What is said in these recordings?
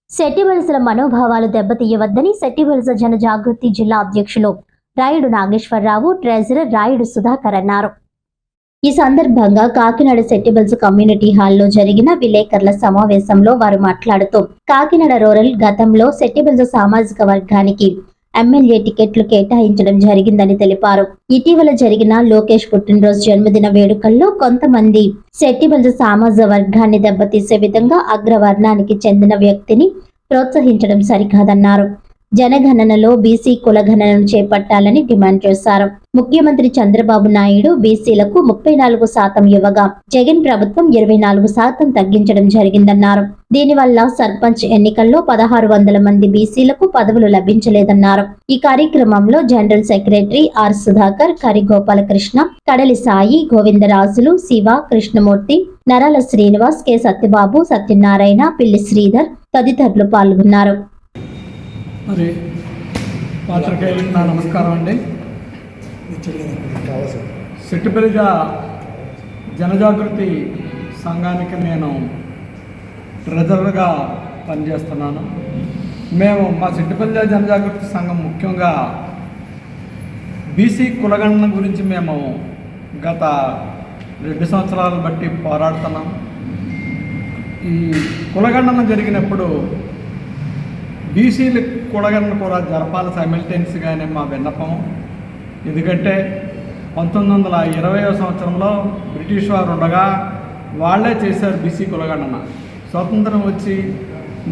శెట్టివలసల మనోభావాలు దెబ్బతీయవద్దని శెట్టివలస జన జాగృతి జిల్లా అధ్యక్షులు రాయుడు నాగేశ్వరరావు, ట్రెజరర్ రాయుడు సుధాకర్ అన్నారు. ఈ సందర్భంగా కాకినాడ శెట్టివలస కమ్యూనిటీ హాల్లో జరిగిన విలేకరుల సమావేశంలో వారు మాట్లాడుతూ, కాకినాడ రూరల్ గతంలో శెట్టివలస సామాజిక వర్గానికి ఎమ్మెల్యే టికెట్లు కేటాయించడం జరిగిందని తెలిపారు. ఇటీవల జరిగిన లోకేష్ పుట్టినరోజు జన్మదిన వేడుకల్లో కొంతమంది శెట్టివలస సామాజిక వర్గాన్ని దెబ్బతీసే విధంగా అగ్రవర్ణానికి చెందిన వ్యక్తిని ప్రోత్సహించడం సరికాదన్నారు. జనగణనలో బీసీ కులగణనను చేపట్టాలని డిమాండ్ చేశారు. ముఖ్యమంత్రి చంద్రబాబు నాయుడు బీసీలకు 34% ఇవ్వగా జగన్ ప్రభుత్వం 24% తగ్గించడం జరిగిందన్నారు. దీనివల్ల సర్పంచ్ ఎన్నికల్లో 1600 మంది బీసీలకు పదవులు లభించలేదన్నారు. ఈ కార్యక్రమంలో జనరల్ సెక్రటరీ ఆర్ సుధాకర్, కరి గోపాలకృష్ణ, కడలి సాయి, గోవిందరాజులు, శివ, కృష్ణమూర్తి, నరాల శ్రీనివాస్, కె సత్యబాబు, సత్యనారాయణ, పిల్లి శ్రీధర్ తదితరులు పాల్గొన్నారు. మరి పాత్రికేయులకు నా నమస్కారం అండి. శెట్టివలస జనజాగృతి సంఘానికి నేను ట్రెజరర్గా పనిచేస్తున్నాను. మేము మా శెట్టివలస జనజాగృతి సంఘం ముఖ్యంగా బీసీ కులగణన గురించి మేము గత 2 సంవత్సరాలు బట్టి పోరాడుతున్నాం. ఈ కులగణన జరిగినప్పుడు బీసీల కులగణన కూడా జరపాలి సైమల్టేనియస్గానే మా విన్నపం. ఎందుకంటే 1920వ సంవత్సరంలో బ్రిటిష్ వారు ఉండగా వాళ్ళే చేశారు బీసీ కులగణన. స్వాతంత్రం వచ్చి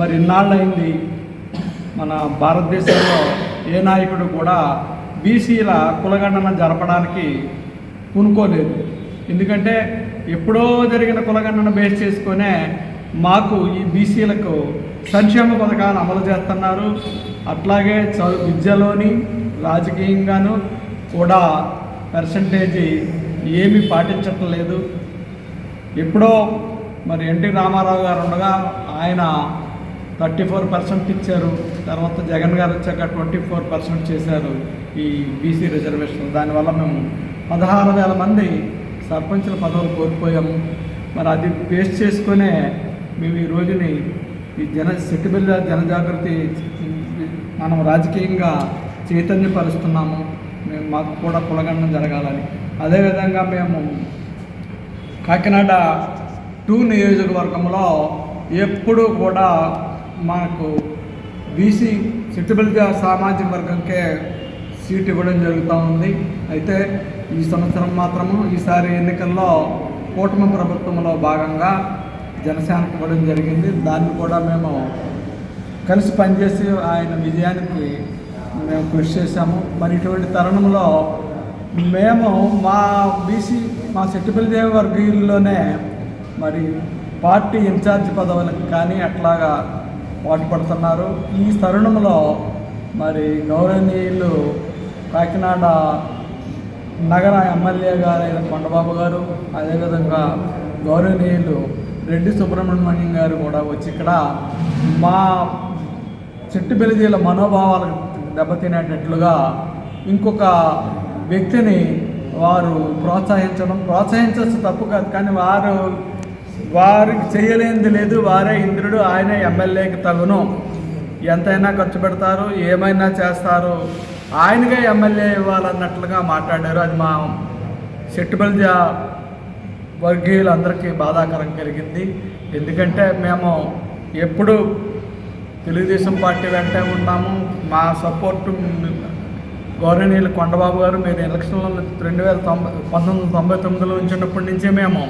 మరి ఇన్నాళ్ళైంది, మన భారతదేశంలో ఏ నాయకుడు కూడా బీసీల కులగణన జరపడానికి పూనుకోలేదు. ఎందుకంటే ఎప్పుడో జరిగిన కులగణన బేస్ చేసుకునే మాకు ఈ బీసీలకు సంక్షేమ పథకాలు అమలు చేస్తున్నారు. అట్లాగే విద్యలోని రాజకీయంగాను కూడా పర్సంటేజీ ఏమీ పాటించటం లేదు. ఎప్పుడో మరి ఎన్టీ రామారావు గారు ఉండగా ఆయన 34% ఇచ్చారు. తర్వాత జగన్ గారు వచ్చాక 24% చేశారు ఈ బీసీ రిజర్వేషన్. దానివల్ల మేము 16,000 మంది సర్పంచుల పదవులు కోల్పోయాము. మరి అది బేస్ చేసుకునే మేము ఈ రోజుని ఈ శెట్టివలస జనజాగృతి మనం రాజకీయంగా చైతన్యపరుస్తున్నాము. మాకు కూడా కులగణన జరగాలని. అదేవిధంగా మేము కాకినాడ 2 నియోజకవర్గంలో ఎప్పుడూ కూడా మాకు బీసీ శెట్టివలస సామాజిక వర్గంకే సీట్ ఇవ్వడం జరుగుతూ ఉంది. అయితే ఈ సంవత్సరం మాత్రము ఈసారి ఎన్నికల్లో కూటమి ప్రభుత్వంలో భాగంగా జనసేనకు ఇవ్వడం జరిగింది. దాన్ని కూడా మేము కలిసి పనిచేసి ఆయన విజయానికి మేము కృషి చేశాము. మరి ఇటువంటి తరుణంలో మేము మా బీసీ మా శెట్టివలస వర్గీయుల్లోనే మరి పార్టీ ఇన్ఛార్జ్ పదవులకు కానీ అట్లాగా పాటుపడుతున్నారు. ఈ తరుణంలో మరి గౌరవనీయులు కాకినాడ నగర ఎమ్మెల్యే గారైన కొండబాబు గారు, అదేవిధంగా గౌరవనీయులు రెడ్డి సుబ్రహ్మణ్యం గారు కూడా వచ్చి ఇక్కడ మా శెట్టివలసల మనోభావాలకు దెబ్బతినేటట్లుగా ఇంకొక వ్యక్తిని వారు ప్రోత్సహించవచ్చు తప్పు కాదు, కానీ వారికి చేయలేనిది లేదు. వారే ఇంద్రుడు, ఆయనే ఎమ్మెల్యేకి తగును, ఎంతైనా ఖర్చు పెడతారు, ఏమైనా చేస్తారు, ఆయనగా ఎమ్మెల్యే ఇవ్వాలన్నట్లుగా మాట్లాడారు. అది మా శెట్టివలస వర్గీయులందరికీ బాధాకరం కలిగింది. ఎందుకంటే మేము ఎప్పుడు తెలుగుదేశం పార్టీ వెంటే ఉన్నాము. మా సపోర్టు గౌరవనీయులు కొండబాబు గారు మీరు ఎలక్షన్లో 1999లో ఉంచినప్పటి నుంచే మేము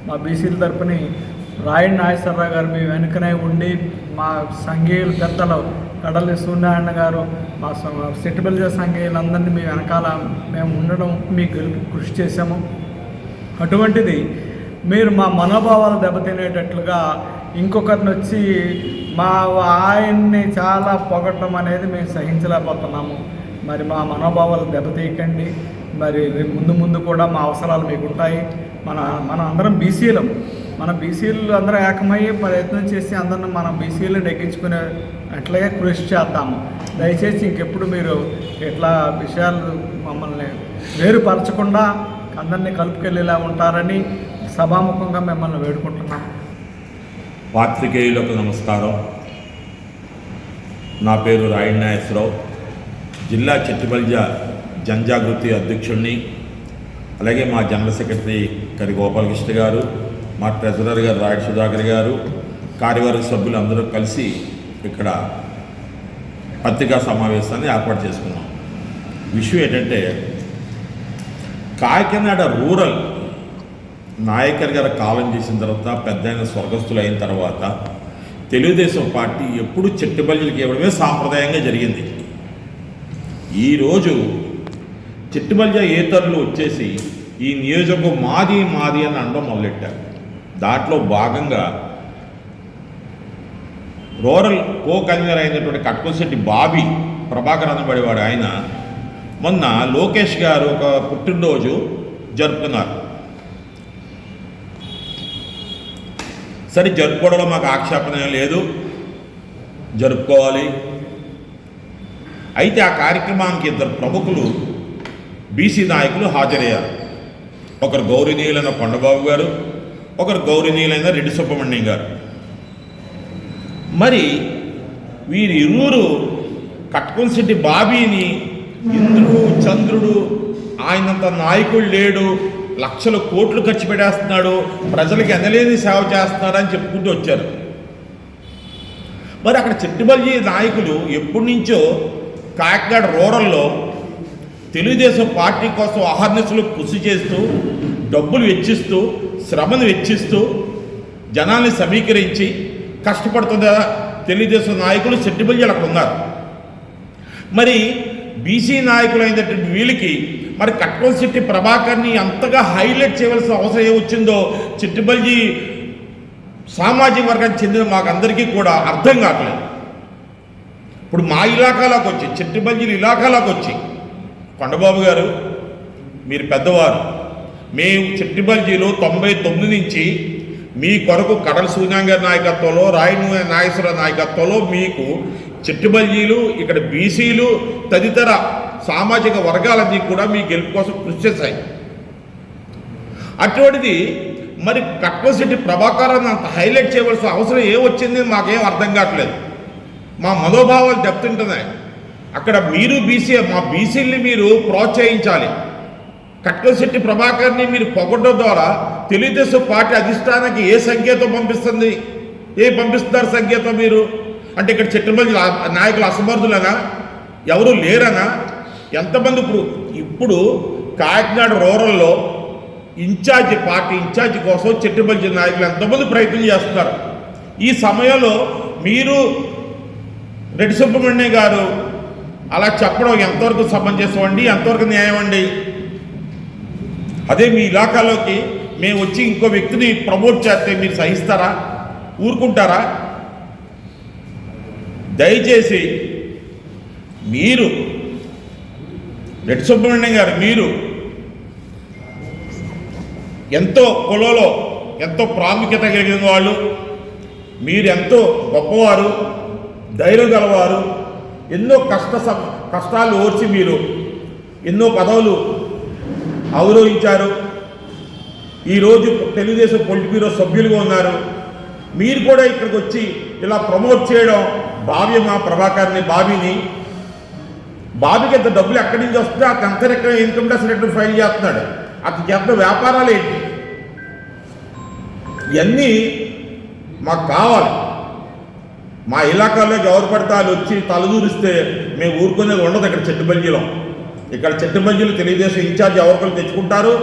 మా బీసీల తరపుని రాయుడు నాగేశ్వరరావు గారు మీ వెనుకనే ఉండి, మా సంఘీయులు పెద్దలు కడలి సూర్యనారాయణ గారు, మా శెట్టివలస సంఘీయులందరినీ మీ వెనకాల మేము ఉండడం మీకు కృషి చేశాము. అటువంటిది మీరు మా మనోభావాలు దెబ్బతినేటట్లుగా ఇంకొకరిని వచ్చి ఆయన్ని చాలా పొగట్టడం అనేది మేము సహించలేకపోతున్నాము. మరి మా మనోభావాలు దెబ్బతీయకండి. మరి ముందు కూడా మా అవసరాలు మీకు ఉంటాయి. మన అందరం బీసీలం, మన బీసీలు అందరూ ఏకమయ్యి ప్రయత్నం చేసి అందరిని మనం బీసీలు నెగ్గించుకునే అట్లాగే కృషి చేద్దాము. దయచేసి ఇంకెప్పుడు మీరు ఇట్లా విషయాలు మమ్మల్ని వేరుపరచకుండా అందరినీ కలుపుకెళ్ళేలా ఉంటారని సభాముఖంగా మిమ్మల్ని వేడుకుంటున్నాం. పాత్రికేయులకు నమస్కారం. నా పేరు రాయుడు నాగేశ్వరరావు, జిల్లా చెట్టిబల్జ జనజాగృతి అధ్యక్షుడిని. అలాగే మా జనరల్ సెక్రటరీ కరి గోపాలకృష్ణ గారు, మా ట్రెజరర్ గారు రాయుడు సుధాకర్ గారు, కార్యవర్గ సభ్యులు అందరూ కలిసి ఇక్కడ పత్రికా సమావేశాన్ని ఏర్పాటు చేసుకున్నాం. విషయం ఏంటంటే, కాకినాడ రూరల్ నాయకర్ గారు కాలం చేసిన తర్వాత, పెద్ద ఆయన స్వర్గస్థులు అయిన తర్వాత తెలుగుదేశం పార్టీ ఎప్పుడు చెట్టుబల్జీలకు ఇవ్వడమే సాంప్రదాయంగా జరిగింది. ఈరోజు చెట్టుబల్జ ఏతరులు వచ్చేసి ఈ నియోజకవర్గం మాది మాది అని అనడం మొదలెట్టారు. దాంట్లో భాగంగా రూరల్ కో కన్వీనర్ అయినటువంటి కట్కోశెట్టి బాబీ ప్రభాకర్ అనబడేవాడు ఆయన మొన్న లోకేష్ గారు ఒక పుట్టినరోజు జరుపుకున్నారు. సరే, జరుపుకోవడంలో మాకు ఆక్షేపణ లేదు, జరుపుకోవాలి. అయితే ఆ కార్యక్రమానికి ఇద్దరు ప్రముఖులు బీసీ నాయకులు హాజరయ్యారు. ఒకరు గౌరవనీయులైన కొండబాబు గారు, ఒకరు గౌరవనీయులైన రెడ్డి సుబ్రహ్మణ్యం గారు. మరి వీరిరువురు కట్కొంశెట్టి బాబీని ఇంద్రుడు చంద్రుడు, ఆయనంత నాయకుడు లేడు, లక్షల కోట్లు ఖర్చు పెట్టేస్తున్నాడు, ప్రజలకు ఎనలేని సేవ చేస్తున్నాడు అని చెప్పుకుంటూ వచ్చారు. మరి అక్కడ చెట్టుబల్జీ నాయకులు ఎప్పటి నుంచో కాకినాడ రూరల్లో తెలుగుదేశం పార్టీ కోసం అహర్నిశలు కృషి చేస్తూ, డబ్బులు వెచ్చిస్తూ, శ్రమను వెచ్చిస్తూ, జనాల్ని సమీకరించి కష్టపడుతున్న తెలుగుదేశం నాయకులు చెట్టుబల్జీలు అక్కడ ఉన్నారు. మరి బీసీ నాయకులు అయినటువంటి వీళ్ళకి మరి కట్కొంశెట్టి ప్రభాకర్ని అంతగా హైలైట్ చేయవలసిన అవసరం ఏమొచ్చిందో చెట్టుబల్జీ సామాజిక వర్గానికి చెందిన మాకందరికీ కూడా అర్థం కావట్లేదు. ఇప్పుడు మా ఇలాకాలోకి వచ్చి, చెట్టుబల్జీల ఇలాకాలోకి వచ్చి, కొండబాబు గారు మీరు పెద్దవారు, మేము చెట్టుబల్జీలో 99 నుంచి మీ కొరకు కడల సూర్యం గారి నాయకత్వంలో, రాయుడు నాగేశ్వర నాయకత్వంలో మీకు చెట్టుబల్జీలు, ఇక్కడ బీసీలు తదితర సామాజిక వర్గాలన్నీ కూడా మీ గెలుపు కోసం కృషి చేశాయి. అటువంటిది మరి కట్కొంశెట్టి ప్రభాకరాన్ని అంత హైలైట్ చేయవలసిన అవసరం ఏమొచ్చింది మాకేం అర్థం కావట్లేదు. మా మనోభావాలు దెబ్బతింటున్నాయి. అక్కడ మీరు బీసీ, మా బీసీల్ని మీరు ప్రోత్సహించాలి. కట్కొంశెట్టి ప్రభాకర్ని మీరు పొగడడం ద్వారా తెలుగుదేశం పార్టీ అధిష్టానానికి ఏ సంకేతం పంపిస్తుంది? పంపిస్తున్నారు సంకేతం మీరు? అంటే ఇక్కడ చెట్టుబల్జీ నాయకులు అసమర్థులనా? ఎవరు లేరనా? ఎంతమంది ఇప్పుడు కాకినాడ రూరల్లో పార్టీ ఇన్ఛార్జి కోసం చెట్టుబల్జీ నాయకులు ఎంతమంది ప్రయత్నం చేస్తున్నారు. ఈ సమయంలో మీరు రెడ్డి సుబ్రహ్మణ్యం గారు అలా చెప్పడం ఎంతవరకు సమంజసం అండి? ఎంతవరకు న్యాయం అండి? అదే మీ ఇలాకాలోకి మేము వచ్చి ఇంకో వ్యక్తిని ప్రమోట్ చేస్తే మీరు సహిస్తారా? ఊరుకుంటారా? దయచేసి మీరు రెడ్డి సుబ్రహ్మణ్యం గారు, మీరు ఎంతో కులంలో ఎంతో ప్రాముఖ్యత కలిగిన వాళ్ళు, మీరు ఎంతో గొప్పవారు, ధైర్యం గలవారు, ఎన్నో కష్టాలు ఓర్చి మీరు ఎన్నో పదవులు అవరోహించారు. ఈరోజు తెలుగుదేశం పొలిట్ బ్యూరో సభ్యులుగా ఉన్నారు. మీరు కూడా ఇక్కడికి వచ్చి ఇలా ప్రమోట్ చేయడం భావ్యమా? ప్రభాకర్ని, బాబీకి ఎంత డబ్బులు ఎక్కడి నుంచి వస్తుందో అతను అంతరెక్కడ ఇన్కమ్ ట్యాక్స్ రిటర్న్ ఫైల్ చేస్తున్నాడు. అతను చేస్తున్న వ్యాపారాలు ఏంటి? ఇవన్నీ మాకు కావాలి. మా ఇలాకాల్లోకి ఎవరు పడతాలు వచ్చి తలదూరిస్తే మేము ఊరుకునేది ఉండదు. ఇక్కడ చెట్టుబల్జీలో, ఇక్కడ చెట్టుబల్జీలు తెలుగుదేశం ఇన్ఛార్జ్ ఎవరికలు తెచ్చుకుంటారు.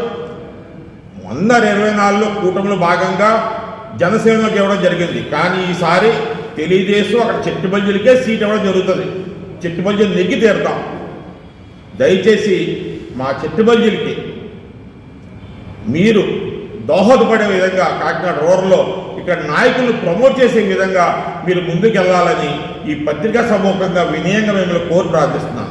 2024లో కూటమిలో భాగంగా జనసేనకు ఇవ్వడం జరిగింది. కానీ ఈసారి తెలుగుదేశం అక్కడ చెట్టుబల్జీలకే సీట్ ఇవ్వడం జరుగుతుంది. చెట్టుబల్జీలు నెగ్గి తీరుతాం. దయచేసి మా చెట్టుబల్జీలకి మీరు దోహదపడే విధంగా కాకినాడ రూరల్లో ఇక్కడ నాయకులను ప్రమోట్ చేసే విధంగా మీరు ముందుకు వెళ్ళాలని ఈ పత్రికా సమూహంగా వినయంగా మిమ్మల్ని కోరి ప్రార్థిస్తున్నాను.